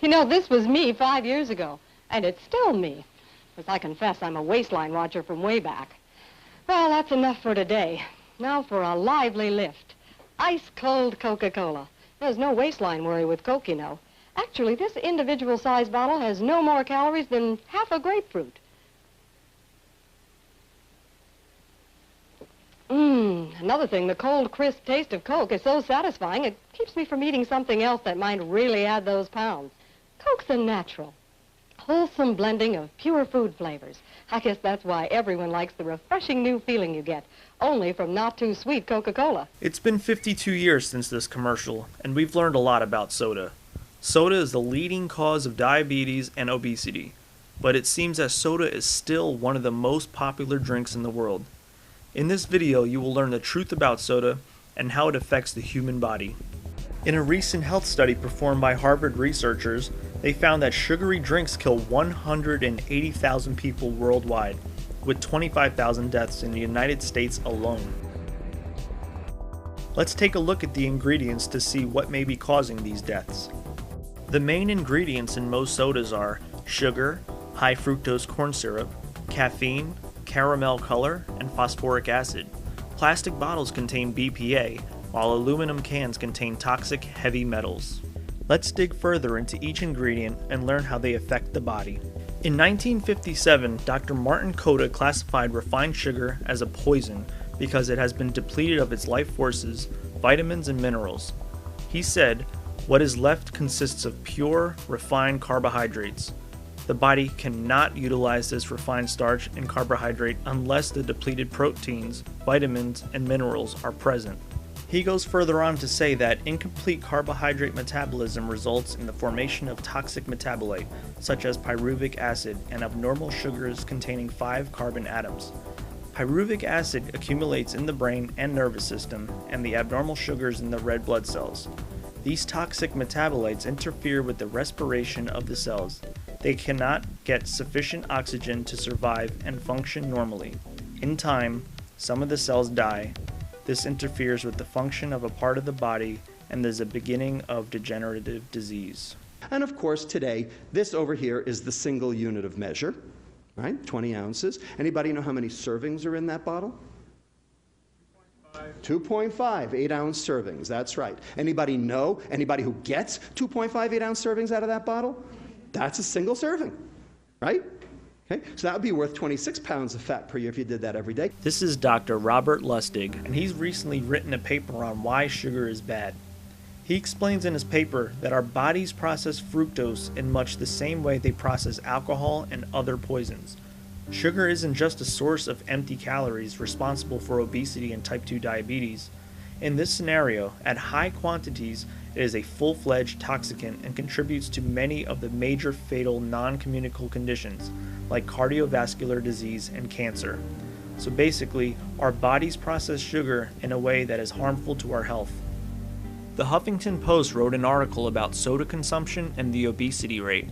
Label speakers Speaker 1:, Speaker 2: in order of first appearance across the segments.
Speaker 1: You know, this was me 5 years ago, and it's still me. Because I confess I'm a waistline watcher from way back. Well, that's enough for today. Now for a lively lift. Ice-cold Coca-Cola. There's no waistline worry with Coke, you know. Actually, this individual-sized bottle has no more calories than half a grapefruit. Another thing, the cold, crisp taste of Coke is so satisfying, it keeps me from eating something else that might really add those pounds. Coke's a natural, wholesome blending of pure food flavors. I guess that's why everyone likes the refreshing new feeling you get, only from not-too-sweet Coca-Cola.
Speaker 2: It's been 52 years since this commercial, and we've learned a lot about soda. Soda is the leading cause of diabetes and obesity, but it seems that soda is still one of the most popular drinks in the world. In this video, you will learn the truth about soda and how it affects the human body. In a recent health study performed by Harvard researchers, they found that sugary drinks kill 180,000 people worldwide, with 25,000 deaths in the United States alone. Let's take a look at the ingredients to see what may be causing these deaths. The main ingredients in most sodas are sugar, high fructose corn syrup, caffeine, caramel color, and phosphoric acid. Plastic bottles contain BPA, while aluminum cans contain toxic heavy metals. Let's dig further into each ingredient and learn how they affect the body. In 1957, Dr. Martin Koda classified refined sugar as a poison because it has been depleted of its life forces, vitamins, and minerals. He said, "What is left consists of pure, refined carbohydrates. The body cannot utilize this refined starch and carbohydrate unless the depleted proteins, vitamins, and minerals are present." He goes further on to say that incomplete carbohydrate metabolism results in the formation of toxic metabolite, such as pyruvic acid and abnormal sugars containing 5 carbon atoms. Pyruvic acid accumulates in the brain and nervous system, and the abnormal sugars in the red blood cells. These toxic metabolites interfere with the respiration of the cells. They cannot get sufficient oxygen to survive and function normally. In time, some of the cells die. This interferes with the function of a part of the body and is a beginning of degenerative disease.
Speaker 3: And of course, today, this over here is the single unit of measure, right? 20 ounces. Anybody know how many servings are in that bottle? 2.5 8-ounce servings, that's right. Anybody know? Anybody who gets 2.5 8-ounce servings out of that bottle? That's a single serving, right? Okay, so that would be worth 26 pounds of fat per year if you did that every day.
Speaker 2: This is Dr. Robert Lustig, and he's recently written a paper on why sugar is bad. He explains in his paper that our bodies process fructose in much the same way they process alcohol and other poisons. Sugar isn't just a source of empty calories responsible for obesity and type 2 diabetes. In this scenario, at high quantities, it is a full-fledged toxicant and contributes to many of the major fatal non-communicable conditions, like cardiovascular disease and cancer. So basically, our bodies process sugar in a way that is harmful to our health. The Huffington Post wrote an article about soda consumption and the obesity rate.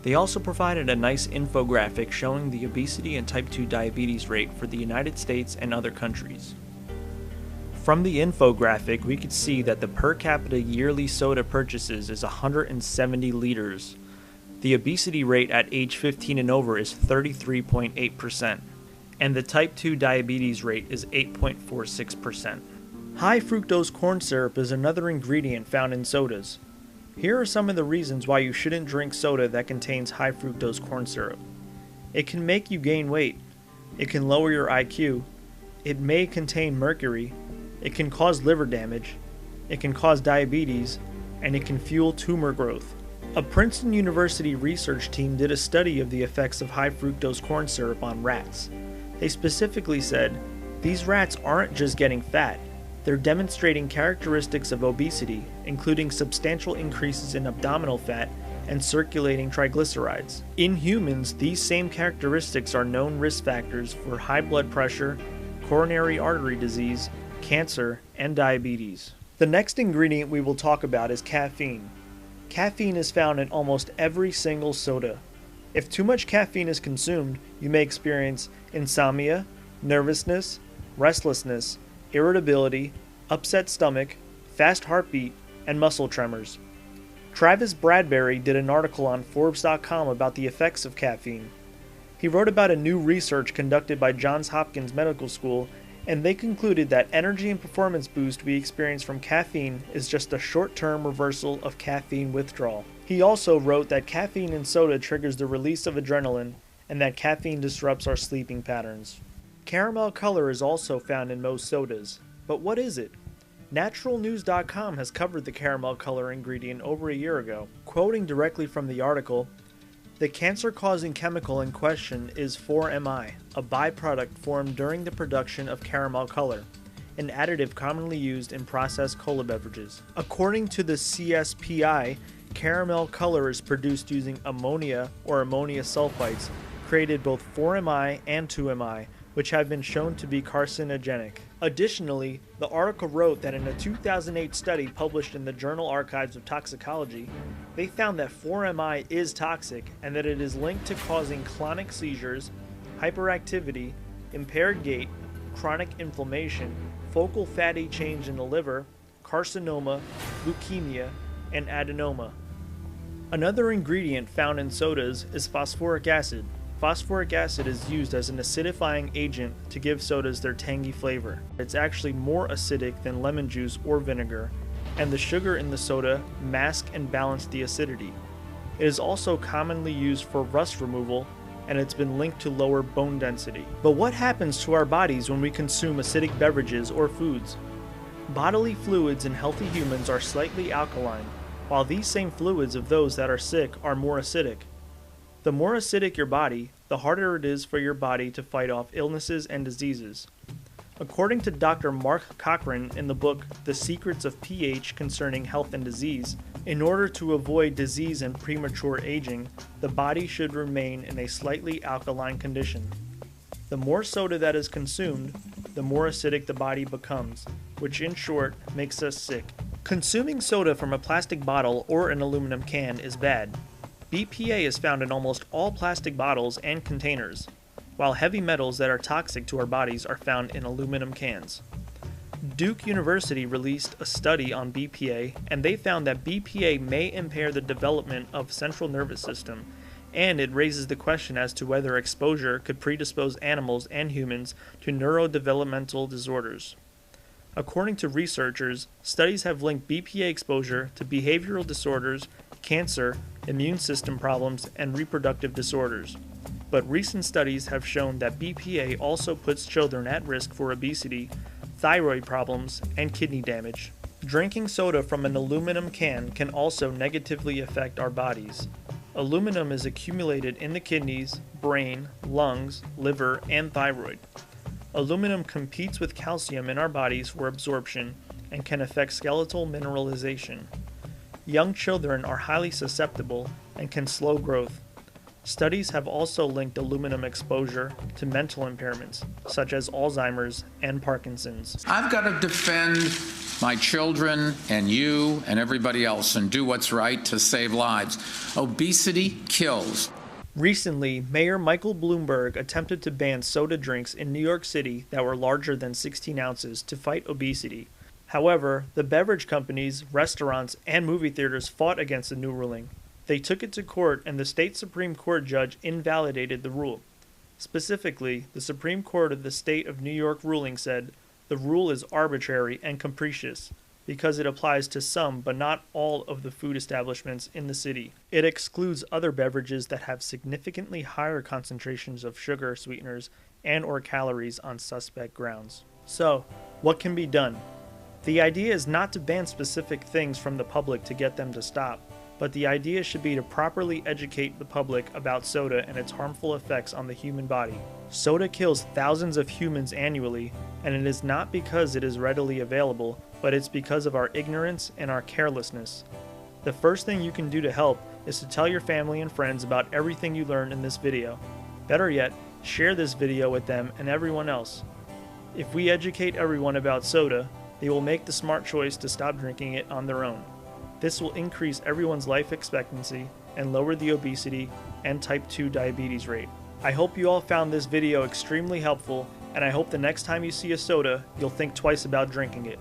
Speaker 2: They also provided a nice infographic showing the obesity and type 2 diabetes rate for the United States and other countries. From the infographic, we could see that the per capita yearly soda purchases is 170 liters. The obesity rate at age 15 and over is 33.8%, and the type 2 diabetes rate is 8.46%. High fructose corn syrup is another ingredient found in sodas. Here are some of the reasons why you shouldn't drink soda that contains high fructose corn syrup. It can make you gain weight. It can lower your IQ. It may contain mercury. It can cause liver damage. It can cause diabetes, and it can fuel tumor growth. A Princeton University research team did a study of the effects of high fructose corn syrup on rats. They specifically said, these rats aren't just getting fat, they're demonstrating characteristics of obesity, including substantial increases in abdominal fat and circulating triglycerides. In humans, these same characteristics are known risk factors for high blood pressure, coronary artery disease, cancer, and diabetes. The next ingredient we will talk about is caffeine. Caffeine is found in almost every single soda. If too much caffeine is consumed, you may experience insomnia, nervousness, restlessness, irritability, upset stomach, fast heartbeat, and muscle tremors. Travis Bradbury did an article on Forbes.com about the effects of caffeine. He wrote about a new research conducted by Johns Hopkins Medical School, and they concluded that energy and performance boost we experience from caffeine is just a short-term reversal of caffeine withdrawal. He also wrote that caffeine in soda triggers the release of adrenaline, and that caffeine disrupts our sleeping patterns. Caramel color is also found in most sodas, but what is it? Naturalnews.com has covered the caramel color ingredient over a year ago. Quoting directly from the article, the cancer-causing chemical in question is 4-MI, a byproduct formed during the production of caramel color, an additive commonly used in processed cola beverages. According to the CSPI, caramel color is produced using ammonia or ammonia sulfites, created both 4-MI and 2-MI, which have been shown to be carcinogenic. Additionally, the article wrote that in a 2008 study published in the Journal Archives of Toxicology, they found that 4-MI is toxic and that it is linked to causing clonic seizures, hyperactivity, impaired gait, chronic inflammation, focal fatty change in the liver, carcinoma, leukemia, and adenoma. Another ingredient found in sodas is phosphoric acid. Phosphoric acid is used as an acidifying agent to give sodas their tangy flavor. It's actually more acidic than lemon juice or vinegar, and the sugar in the soda mask and balance the acidity. It is also commonly used for rust removal, and it's been linked to lower bone density. But what happens to our bodies when we consume acidic beverages or foods? Bodily fluids in healthy humans are slightly alkaline, while these same fluids of those that are sick are more acidic. The more acidic your body, the harder it is for your body to fight off illnesses and diseases. According to Dr. Mark Cochran in the book The Secrets of pH Concerning Health and Disease, in order to avoid disease and premature aging, the body should remain in a slightly alkaline condition. The more soda that is consumed, the more acidic the body becomes, which in short makes us sick. Consuming soda from a plastic bottle or an aluminum can is bad. BPA is found in almost all plastic bottles and containers, while heavy metals that are toxic to our bodies are found in aluminum cans. Duke University released a study on BPA, and they found that BPA may impair the development of the central nervous system, and it raises the question as to whether exposure could predispose animals and humans to neurodevelopmental disorders. According to researchers, studies have linked BPA exposure to behavioral disorders, cancer, immune system problems, and reproductive disorders. But recent studies have shown that BPA also puts children at risk for obesity, thyroid problems, and kidney damage. Drinking soda from an aluminum can can also negatively affect our bodies. Aluminum is accumulated in the kidneys, brain, lungs, liver, and thyroid. Aluminum competes with calcium in our bodies for absorption and can affect skeletal mineralization. Young children are highly susceptible and can slow growth. Studies have also linked aluminum exposure to mental impairments, such as Alzheimer's and Parkinson's.
Speaker 4: I've got to defend my children and you and everybody else and do what's right to save lives. Obesity kills.
Speaker 2: Recently, Mayor Michael Bloomberg attempted to ban soda drinks in New York City that were larger than 16 ounces to fight obesity. However, the beverage companies, restaurants, and movie theaters fought against the new ruling. They took it to court, and the state Supreme Court judge invalidated the rule. Specifically, the Supreme Court of the State of New York ruling said, the rule is arbitrary and capricious because it applies to some but not all of the food establishments in the city. It excludes other beverages that have significantly higher concentrations of sugar sweeteners and or calories on suspect grounds. So, what can be done? The idea is not to ban specific things from the public to get them to stop, but the idea should be to properly educate the public about soda and its harmful effects on the human body. Soda kills thousands of humans annually, and it is not because it is readily available, but it's because of our ignorance and our carelessness. The first thing you can do to help is to tell your family and friends about everything you learned in this video. Better yet, share this video with them and everyone else. If we educate everyone about soda, they will make the smart choice to stop drinking it on their own. This will increase everyone's life expectancy and lower the obesity and type 2 diabetes rate. I hope you all found this video extremely helpful, and I hope the next time you see a soda, you'll think twice about drinking it.